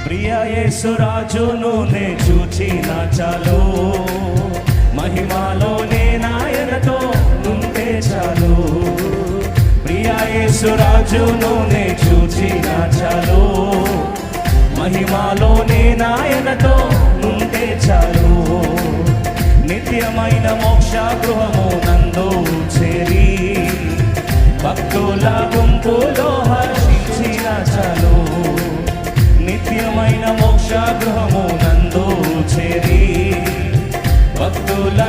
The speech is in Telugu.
ప్రియ యేసు రాజును నే చూచిన చాలు, మహిమలోనే నాయనతో ఉంటే చాలు. ప్రియ యేసు రాజును నే చూచిన చాలు, మహిమలోనే నాయనతో ఉంటే చాలు. నిత్యమైన మోక్ష గృహము నందు చేరి భక్తుల గుంపులో హర్షించిన చాలు. నిత్యమైన మోక్ష గృహము నందు చేరి భక్తుల